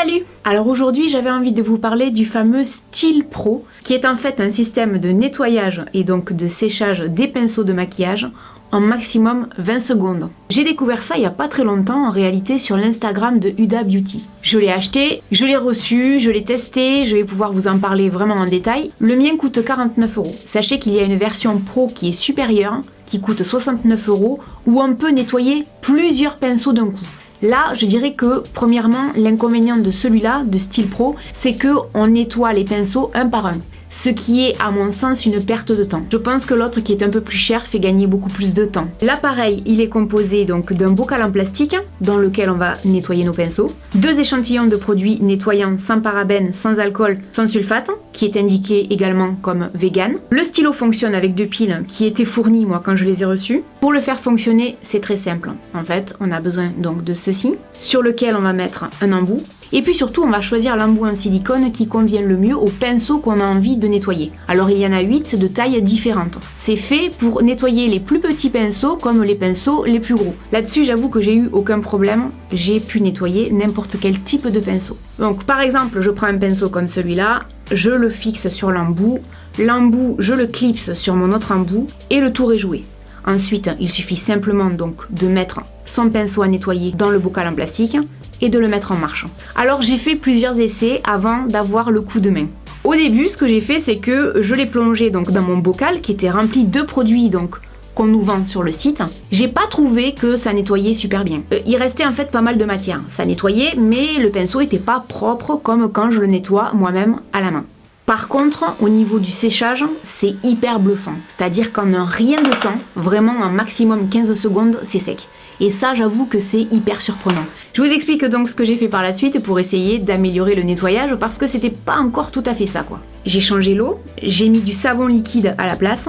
Salut! Alors aujourd'hui j'avais envie de vous parler du fameux Style Pro qui est en fait un système de nettoyage et donc de séchage des pinceaux de maquillage en maximum 20 secondes. J'ai découvert ça il n'y a pas très longtemps en réalité sur l'Instagram de Huda Beauty. Je l'ai acheté, je l'ai reçu, je l'ai testé, je vais pouvoir vous en parler vraiment en détail. Le mien coûte 49 €. Sachez qu'il y a une version pro qui est supérieure, qui coûte 69 € où on peut nettoyer plusieurs pinceaux d'un coup. Là, je dirais que, premièrement, l'inconvénient de celui-là, de Style Pro, c'est qu'on nettoie les pinceaux un par un. Ce qui est, à mon sens, une perte de temps. Je pense que l'autre, qui est un peu plus cher, fait gagner beaucoup plus de temps. L'appareil, il est composé donc d'un bocal en plastique, dans lequel on va nettoyer nos pinceaux, 2 échantillons de produits nettoyants sans parabènes, sans alcool, sans sulfate, qui est indiqué également comme vegan. Le stylo fonctionne avec 2 piles qui étaient fournies, moi, quand je les ai reçues. Pour le faire fonctionner, c'est très simple. En fait, on a besoin donc de ceci, sur lequel on va mettre un embout. Et puis surtout, on va choisir l'embout en silicone qui convient le mieux au pinceau qu'on a envie de nettoyer. Alors il y en a 8 de tailles différentes. C'est fait pour nettoyer les plus petits pinceaux comme les pinceaux les plus gros. Là-dessus, j'avoue que j'ai eu aucun problème. J'ai pu nettoyer n'importe quel type de pinceau. Donc par exemple, je prends un pinceau comme celui-là, je le fixe sur l'embout, je le clipse sur mon autre embout et le tour est joué. Ensuite, il suffit simplement donc de mettre son pinceau à nettoyer dans le bocal en plastique et de le mettre en marche. Alors j'ai fait plusieurs essais avant d'avoir le coup de main. Au début, ce que j'ai fait, c'est que je l'ai plongé donc dans mon bocal qui était rempli de produits donc qu'on nous vend sur le site. J'ai pas trouvé que ça nettoyait super bien. Il restait en fait pas mal de matière. Ça nettoyait, mais le pinceau était pas propre comme quand je le nettoie moi-même à la main. Par contre, au niveau du séchage, c'est hyper bluffant. C'est-à-dire qu'en un rien de temps, vraiment en maximum 15 secondes, c'est sec. Et ça, j'avoue que c'est hyper surprenant. Je vous explique donc ce que j'ai fait par la suite pour essayer d'améliorer le nettoyage parce que c'était pas encore tout à fait ça, quoi. J'ai changé l'eau, j'ai mis du savon liquide à la place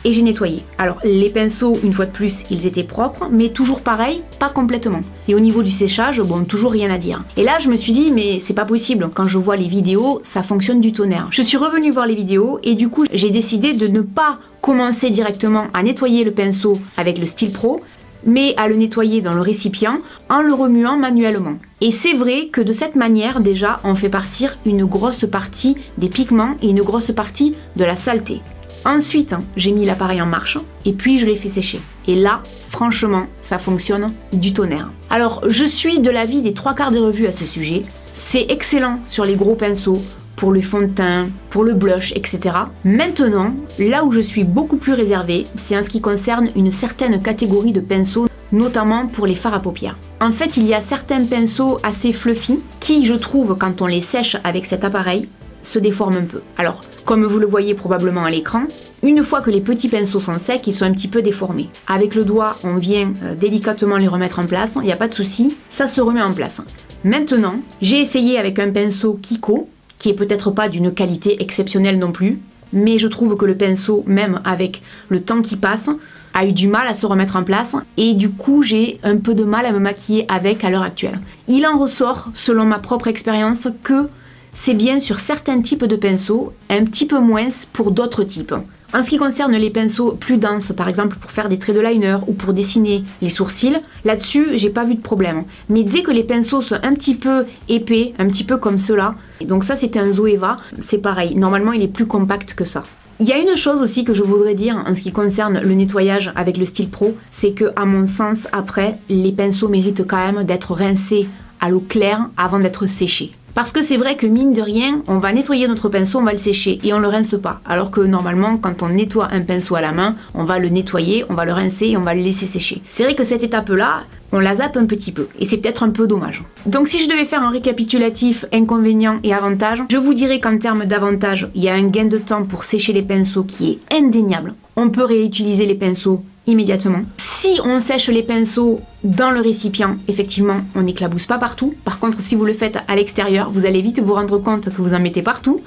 et j'ai nettoyé. Alors les pinceaux, une fois de plus, ils étaient propres, mais toujours pareil, pas complètement. Et au niveau du séchage, bon, toujours rien à dire. Et là, je me suis dit, mais c'est pas possible. Quand je vois les vidéos, ça fonctionne du tonnerre. Je suis revenue voir les vidéos et du coup, j'ai décidé de ne pas commencer directement à nettoyer le pinceau avec le Style Pro, mais à le nettoyer dans le récipient en le remuant manuellement. Et c'est vrai que de cette manière, déjà, on fait partir une grosse partie des pigments et une grosse partie de la saleté. Ensuite, j'ai mis l'appareil en marche et puis je l'ai fait sécher. Et là, franchement, ça fonctionne du tonnerre. Alors, je suis de l'avis des 3/4 des revues à ce sujet. C'est excellent sur les gros pinceaux, pour le fond de teint, pour le blush, etc. Maintenant, là où je suis beaucoup plus réservée, c'est en ce qui concerne une certaine catégorie de pinceaux, notamment pour les fards à paupières. En fait, il y a certains pinceaux assez fluffy qui, je trouve, quand on les sèche avec cet appareil, se déforment un peu. Alors, comme vous le voyez probablement à l'écran, une fois que les petits pinceaux sont secs, ils sont un petit peu déformés. Avec le doigt, on vient délicatement les remettre en place, il n'y a pas de souci, ça se remet en place. Maintenant, j'ai essayé avec un pinceau Kiko, qui est peut-être pas d'une qualité exceptionnelle non plus, mais je trouve que le pinceau, même avec le temps qui passe, a eu du mal à se remettre en place et du coup j'ai un peu de mal à me maquiller avec à l'heure actuelle. Il en ressort, selon ma propre expérience, que c'est bien sur certains types de pinceaux, un petit peu moins pour d'autres types. En ce qui concerne les pinceaux plus denses, par exemple pour faire des traits de liner ou pour dessiner les sourcils, là-dessus, j'ai pas vu de problème. Mais dès que les pinceaux sont un petit peu épais, un petit peu comme ceux-là, donc ça c'était un Zoeva, c'est pareil, normalement il est plus compact que ça. Il y a une chose aussi que je voudrais dire en ce qui concerne le nettoyage avec le Style Pro, c'est que à mon sens, après, les pinceaux méritent quand même d'être rincés à l'eau claire avant d'être séchés. Parce que c'est vrai que mine de rien, on va nettoyer notre pinceau, on va le sécher et on le rince pas. Alors que normalement, quand on nettoie un pinceau à la main, on va le nettoyer, on va le rincer et on va le laisser sécher. C'est vrai que cette étape-là, on la zappe un petit peu et c'est peut-être un peu dommage. Donc si je devais faire un récapitulatif inconvénients et avantages, je vous dirais qu'en termes d'avantages, il y a un gain de temps pour sécher les pinceaux qui est indéniable. On peut réutiliser les pinceaux immédiatement. Si on sèche les pinceaux dans le récipient, effectivement, on n'éclabousse pas partout. Par contre, si vous le faites à l'extérieur, vous allez vite vous rendre compte que vous en mettez partout.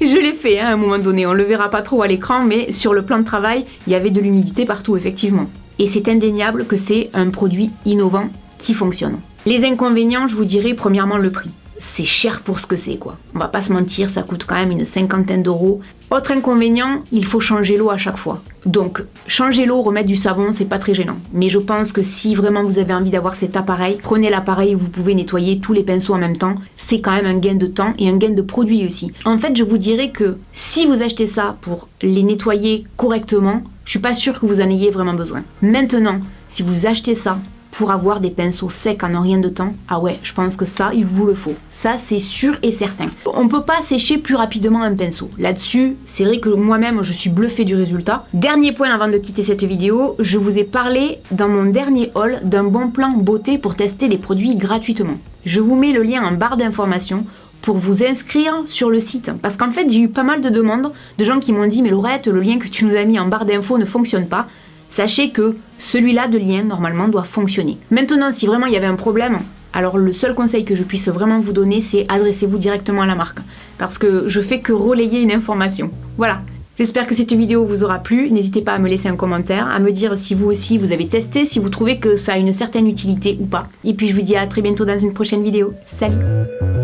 Je l'ai fait à un moment donné, on le verra pas trop à l'écran, mais sur le plan de travail, il y avait de l'humidité partout, effectivement. Et c'est indéniable que c'est un produit innovant qui fonctionne. Les inconvénients, je vous dirais premièrement le prix. C'est cher pour ce que c'est, quoi. On va pas se mentir, ça coûte quand même une 50aine d'euros. Autre inconvénient, il faut changer l'eau à chaque fois. Donc changer l'eau, remettre du savon, c'est pas très gênant. Mais je pense que si vraiment vous avez envie d'avoir cet appareil, prenez l'appareil où vous pouvez nettoyer tous les pinceaux en même temps. C'est quand même un gain de temps et un gain de produit aussi. En fait, je vous dirais que si vous achetez ça pour les nettoyer correctement, je suis pas sûre que vous en ayez vraiment besoin. Maintenant, si vous achetez ça pour avoir des pinceaux secs en un rien de temps, ah ouais, je pense que ça, il vous le faut. Ça, c'est sûr et certain. On peut pas sécher plus rapidement un pinceau. Là-dessus, c'est vrai que moi-même, je suis bluffée du résultat. Dernier point avant de quitter cette vidéo, je vous ai parlé dans mon dernier haul d'un bon plan beauté pour tester les produits gratuitement. Je vous mets le lien en barre d'informations pour vous inscrire sur le site. Parce qu'en fait, j'ai eu pas mal de demandes de gens qui m'ont dit « Mais Laurette, le lien que tu nous as mis en barre d'infos ne fonctionne pas ». Sachez que celui-là de lien, normalement, doit fonctionner. Maintenant, si vraiment il y avait un problème, alors le seul conseil que je puisse vraiment vous donner, c'est adressez-vous directement à la marque. Parce que je fais que relayer une information. Voilà. J'espère que cette vidéo vous aura plu. N'hésitez pas à me laisser un commentaire, à me dire si vous aussi vous avez testé, si vous trouvez que ça a une certaine utilité ou pas. Et puis je vous dis à très bientôt dans une prochaine vidéo. Salut!